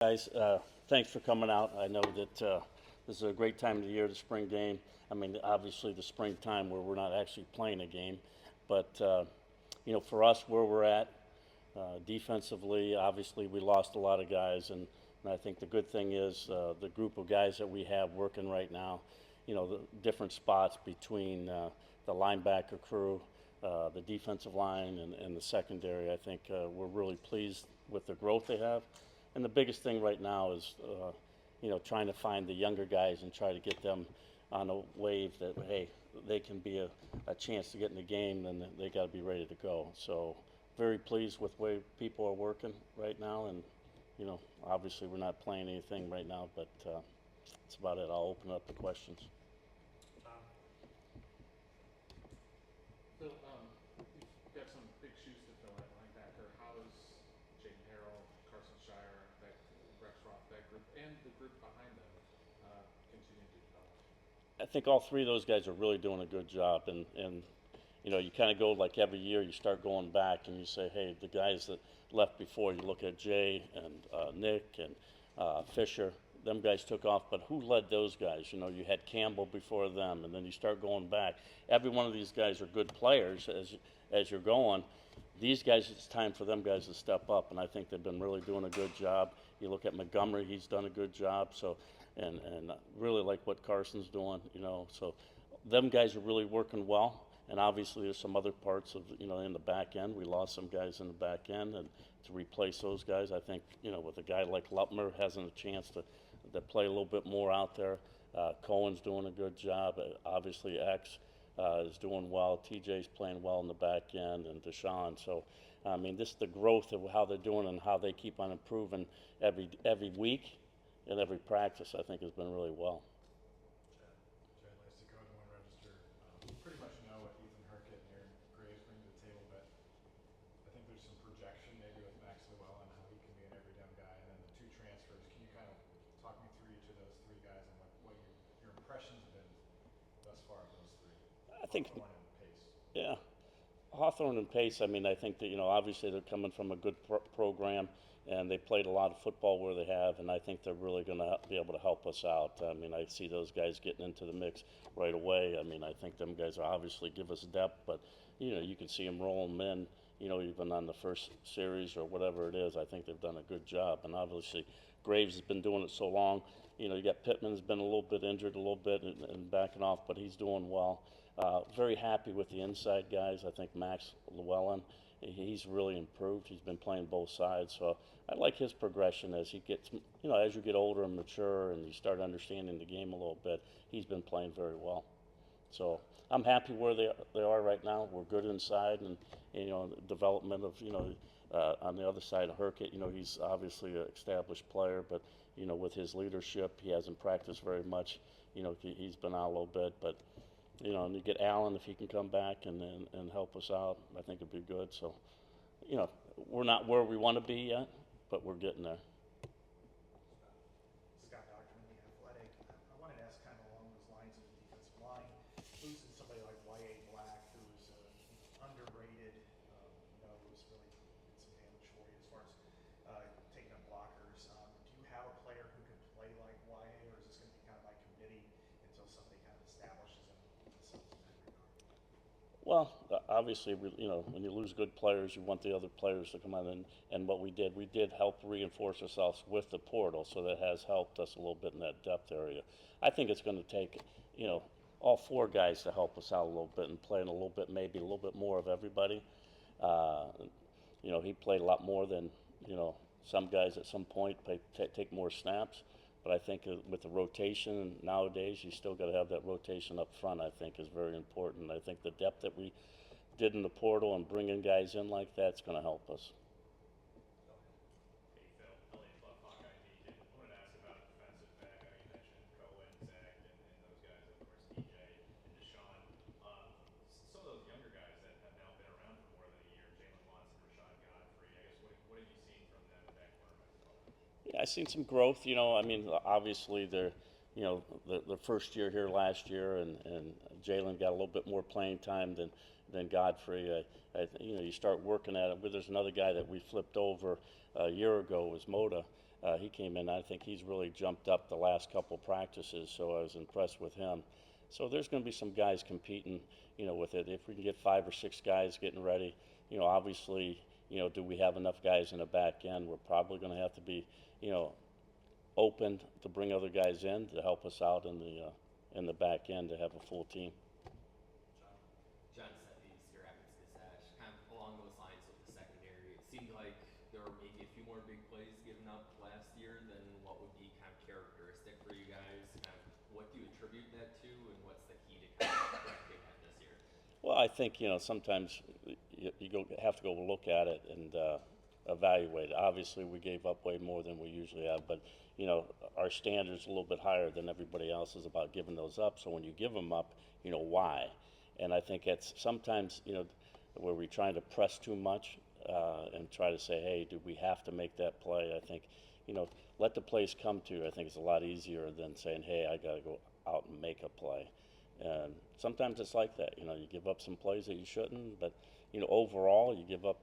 Guys, thanks for coming out. I know that this is a great time of the year, the spring game. I mean, obviously the springtime where we're not actually playing a game, but for us where we're at defensively, obviously we lost a lot of guys, and I think the good thing is the group of guys that we have working right now. The different spots between the linebacker crew, the defensive line, and the secondary. I think we're really pleased with the growth they have. And the biggest thing right now is, trying to find the younger guys and try to get them on a wave that, hey, they can be a chance to get in the game, and they got to be ready to go. So very pleased with the way people are working right now. And, obviously we're not playing anything right now, but that's about it. I'll open up the questions. Phil, you've got some big shoes to fill at linebacker. How is Jaden Harrell, Carson Shire, Rex Roth, that group, and the group behind them continue to develop? I think all three of those guys are really doing a good job, and you kind of go like every year you start going back and you say, hey, the guys that left before, you look at Jay and Nick and Fisher, them guys took off, but who led those guys? You had Campbell before them, and then you start going back. Every one of these guys are good players as you're going. These guys, it's time for them guys to step up, and I think they've been really doing a good job. You look at Montgomery, he's done a good job. So, and really like what Carson's doing. So them guys are really working well. And obviously, there's some other parts of in the back end. We lost some guys in the back end, and to replace those guys, I think with a guy like Lutmer having a chance to play a little bit more out there. Cohen's doing a good job. Obviously, X is doing well. TJ's playing well in the back end, and Deshaun. So, I mean, this is the growth of how they're doing and how they keep on improving every week and every practice. I think has been really well. Chad likes to go into one register. Pretty much know what Ethan Herkett and Aaron Graves bring to the table, but I think there's some projection maybe with Max Llewellyn, how he can be an every down guy, and then the two transfers. Can you kind of talk me through each of those three guys and what your impressions have been thus far of those three? I think, Hawthorne and Pace. yeah, Hawthorne and Pace. I mean, I think that obviously they're coming from a good program, and they played a lot of football where they have, and I think they're really going to be able to help us out. I mean, I see those guys getting into the mix right away. I mean, I think them guys are obviously give us depth, but you can see them rolling them in. Even on the first series or whatever it is, I think they've done a good job. And obviously, Graves has been doing it so long. You got Pittman's been a little bit injured, a little bit, and backing off, but he's doing well. Very happy with the inside guys. I think Max Llewellyn, he's really improved. He's been playing both sides, so I like his progression as he gets, as you get older and mature and you start understanding the game a little bit. He's been playing very well. So I'm happy where they are right now. We're good inside, and development of on the other side of Herkett, he's obviously an established player, but with his leadership, he hasn't practiced very much. He's been out a little bit, but and you get Allen if he can come back and help us out. I think it'd be good. So, we're not where we want to be yet, but we're getting there. Scott Doctrin, The Athletic. I wanted to ask kind of along those lines of the defensive line. Losing somebody like Y.A. Black, who's underrated, who's really did some damage for you as far as taking up blockers. Do you have a player who can play like Y.A., or is this going to be kind of by committee until somebody kind of establishes themselves in that regard? Well, obviously, when you lose good players, you want the other players to come on. And what we did help reinforce ourselves with the portal, so that has helped us a little bit in that depth area. I think it's going to take, all four guys to help us out a little bit and play in a little bit, maybe a little bit more of everybody. Uh, he played a lot more than, some guys at some point take more snaps. But I think with the rotation nowadays, you still got to have that rotation up front. I think is very important. I think the depth that we did in the portal and bringing guys in like that's going to help us. Hey Phil, Elliot Buff, Hawkeye Beacon. I wanted to ask about defensive back. I know you mentioned Cohen, Zach, and those guys, of course, TJ and Deshaun. Some of those younger guys that have now been around for more than a year, Jalen Watson, Rashad Godfrey. I guess what have you seen from them at that cornerback spot? Yeah, I've seen some growth. I mean, obviously they're, the first year here last year, and Jalen got a little bit more playing time than Godfrey. You start working at it. But there's another guy that we flipped over a year ago was Moda, He came in. I think he's really jumped up the last couple practices, so I was impressed with him. So there's going to be some guys competing, with it. If we can get 5 or 6 guys getting ready, obviously, do we have enough guys in the back end? We're probably going to have to be, open to bring other guys in to help us out in the back end to have a full team. John Setties, your Rapids Gazette, kind of along those lines with the secondary. It seemed like there were maybe a few more big plays given up last year than what would be kind of characteristic for you guys. Kind of what do you attribute that to, and what's the key to kind of correcting that this year? Well, I think sometimes you have to go look at it and evaluate it. Obviously, we gave up way more than we usually have, but our standards a little bit higher than everybody else's about giving those up. So when you give them up, why? And I think it's sometimes where we're trying to press too much and try to say, hey, do we have to make that play? I think let the plays come to you. I think it's a lot easier than saying, hey, I got to go out and make a play. And sometimes it's like that. You give up some plays that you shouldn't, but overall, you give up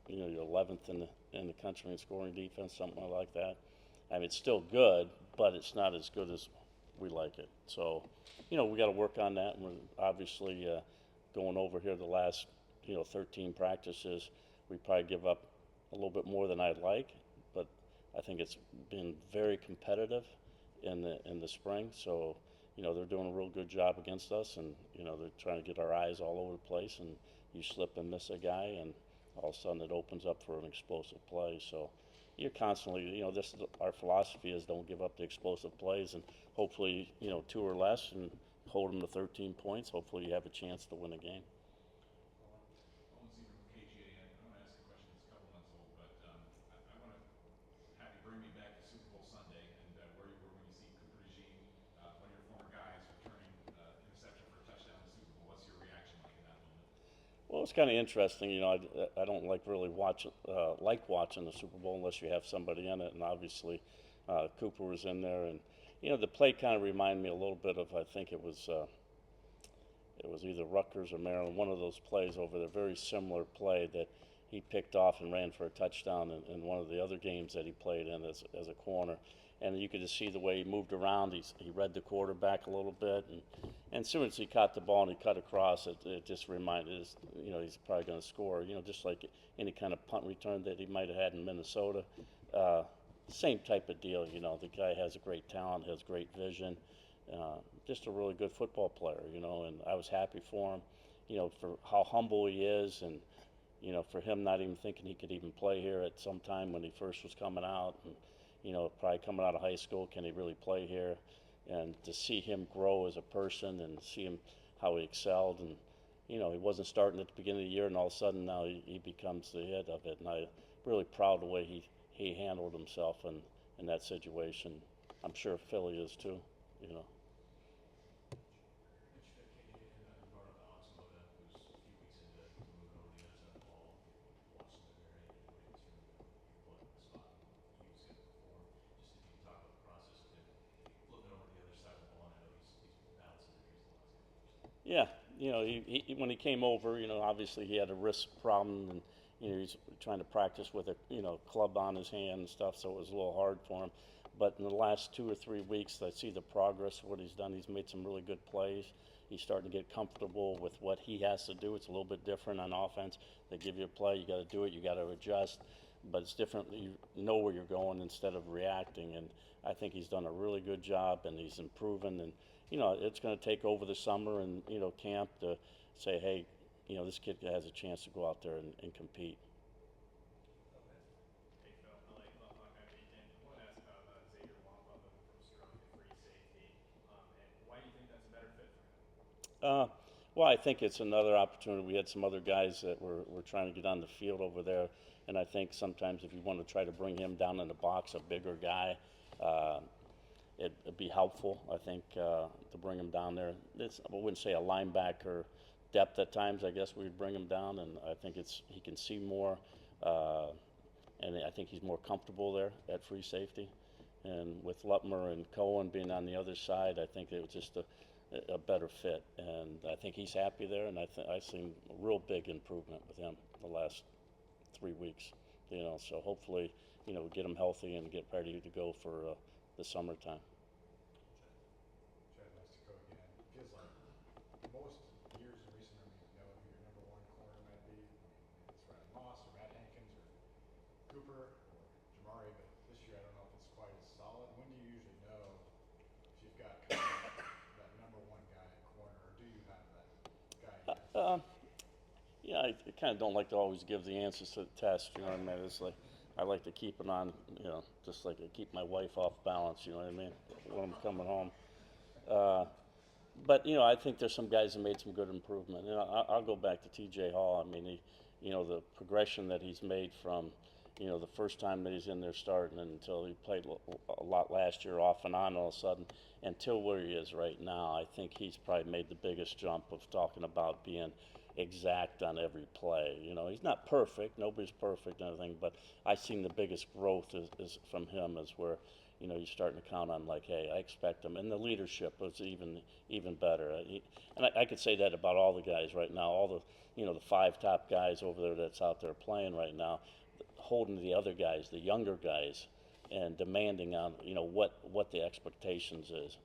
you're 11th in the country in scoring defense, something like that. I mean, it's still good, but it's not as good as we like it. So, we got to work on that. And we're obviously going over here the last 13 practices. We probably give up a little bit more than I'd like, but I think it's been very competitive in the spring. So, they're doing a real good job against us, and they're trying to get our eyes all over the place. And you slip and miss a guy, and all of a sudden it opens up for an explosive play. So you're constantly, this is our philosophy is don't give up the explosive plays, and hopefully, 2 or less and hold them to 13 points. Hopefully you have a chance to win a game. Owen Seaver from KGA. I want to ask a question that's a couple months old, but I want to have you bring me back to Super Bowl Sunday and where you were when you see Cooper DeJean, one of your former guys, returning interception for a touchdown in the Super Bowl. What's your reaction like in that moment? Well, it's kind of interesting. I don't really watching the Super Bowl unless you have somebody in it, and obviously Cooper was in there, and the play kind of reminded me a little bit of, I think it was either Rutgers or Maryland, one of those plays over there, very similar play that he picked off and ran for a touchdown in one of the other games that he played in as a corner. And you could just see the way he moved around. He read the quarterback a little bit, and as soon as he caught the ball and he cut across, it just reminded us, he's probably going to score. Just like any kind of punt return that he might have had in Minnesota. Same type of deal. The guy has a great talent, has great vision, just a really good football player. And I was happy for him, for how humble he is, and for him not even thinking he could even play here at some time when he first was coming out. And, probably coming out of high school, can he really play here? And to see him grow as a person and see him how he excelled. And, he wasn't starting at the beginning of the year, and all of a sudden now he becomes the head of it. And I'm really proud of the way he handled himself in that situation. I'm sure Philly is too, Mitch, KGA, you brought up Alex Moda, who's a few weeks into moving over to the other side of the ball. Watching the very end of the way through your plug in the spot he was in before. Just if you could talk about the process of him flipping over to the other side of the ball. And I know he's battled some injuries the last couple of years. Yeah, he when he came over, obviously he had a wrist problem, and he's trying to practice with a club on his hand and stuff, so it was a little hard for him. But in the last 2 or 3 weeks, I see the progress of what he's done. He's made some really good plays. He's starting to get comfortable with what he has to do. It's a little bit different on offense. They give you a play, you got to do it, you got to adjust. But it's different. You know where you're going instead of reacting. And I think he's done a really good job, and he's improving. And it's going to take over the summer and camp to say, hey, this kid has a chance to go out there and compete. Hey Phil, LA Hawkeye Weekend. I wanted to ask about Xavier Wampa moving from strong to free safety, and why do you think that's a better fit for him? Well, I think it's another opportunity. We had some other guys that were trying to get on the field over there, and I think sometimes if you want to try to bring him down in the box, a bigger guy, it'd be helpful, I think, to bring him down there. I wouldn't say a linebacker depth at times. I guess we'd bring him down, and I think he can see more, and I think he's more comfortable there at free safety. And with Lutmer and Cohen being on the other side, I think it was just a better fit. And I think he's happy there, and I've seen a real big improvement with him the last 3 weeks. So hopefully get them healthy and get ready to go for the summertime. Chad, nice to go again. Feels like most years in recent memory, you know who your number one corner might be. I mean, it's Ryan Moss or Matt Hankins or Cooper or Jamari, but this year I don't know if it's quite as solid. When do you usually know if you've got kind of that number one guy at corner, or do you have that guy yet? Yeah, I kind of don't like to always give the answers to the test. You know what I mean? It's like I like to keep it on. Just like I keep my wife off balance. You know what I mean? When I'm coming home. But I think there's some guys that made some good improvement. I'll go back to T.J. Hall. I mean, the progression that he's made from, the first time that he's in there starting until he played a lot last year, off and on all of a sudden, until where he is right now. I think he's probably made the biggest jump of talking about being exact on every play. He's not perfect. Nobody's perfect and everything, but I've seen the biggest growth is from him, is where you're starting to count on, like, hey, I expect him. And the leadership was even better. And I could say that about all the guys right now, all the 5 top guys over there that's out there playing right now, holding the other guys, the younger guys, and demanding on, what the expectations is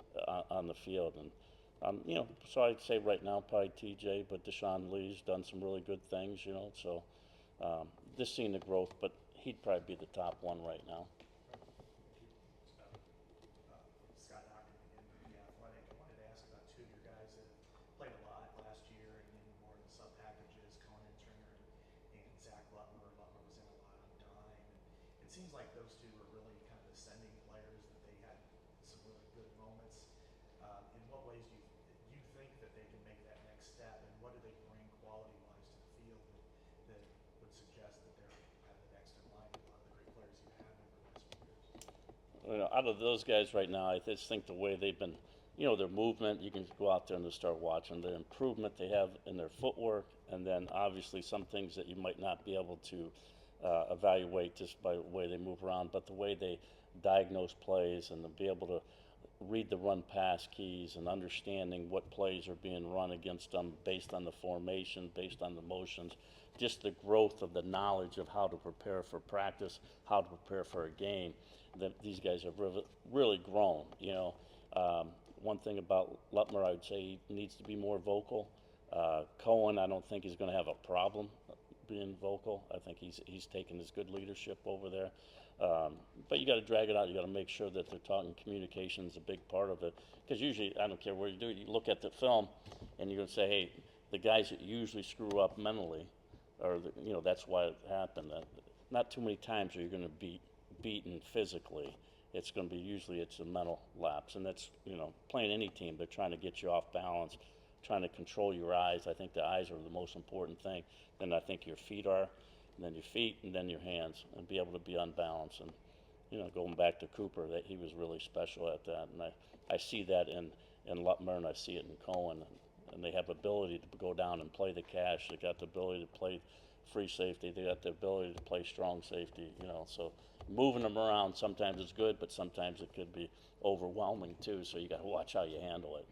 on the field. And, so I'd say right now probably TJ, but Deshaun Lee's done some really good things, so just seeing the growth, but he'd probably be the top one right now. Scott Dochterman again from The Athletic. I wanted to ask about 2 of your guys that played a lot last year and in more of the sub packages, Conan Tringer and Zach Lutmer. Lutmer was in a lot on dime, and it seems like those 2 were really kind of ascending players, that they had some really good moments. In what ways do you think that they can make that next step, and what do they bring quality-wise to the field that would suggest that they're kind of the next in line of a lot of the great players you've had over the last few years? Out of those guys right now, I just think the way they've been, their movement, you can go out there and just start watching the improvement they have in their footwork, and then obviously some things that you might not be able to evaluate just by the way they move around, but the way they diagnose plays and to be able to read the run pass keys and understanding what plays are being run against them based on the formation, based on the motions, just the growth of the knowledge of how to prepare for practice, how to prepare for a game. That these guys have really grown. One thing about Lutmer, I would say he needs to be more vocal. Cohen, I don't think he's going to have a problem being vocal. I think he's taken his good leadership over there. But you got to drag it out. You got to make sure that they're talking. Communication is a big part of it. Because usually, I don't care what you do, you look at the film, and you're going to say, hey, the guys that usually screw up mentally, or that's why it happened. Not too many times are you going to be beaten physically. It's going to be usually it's a mental lapse, and that's playing any team. They're trying to get you off balance, trying to control your eyes. I think the eyes are the most important thing. Then I think your feet are, and then your feet, and then your hands, and be able to be unbalanced. And going back to Cooper, that he was really special at that, and I see that in Lutmer, and I see it in Cohen, and they have ability to go down and play the cash. They got the ability to play free safety. They got the ability to play strong safety. So moving them around sometimes is good, but sometimes it could be overwhelming too. So you got to watch how you handle it.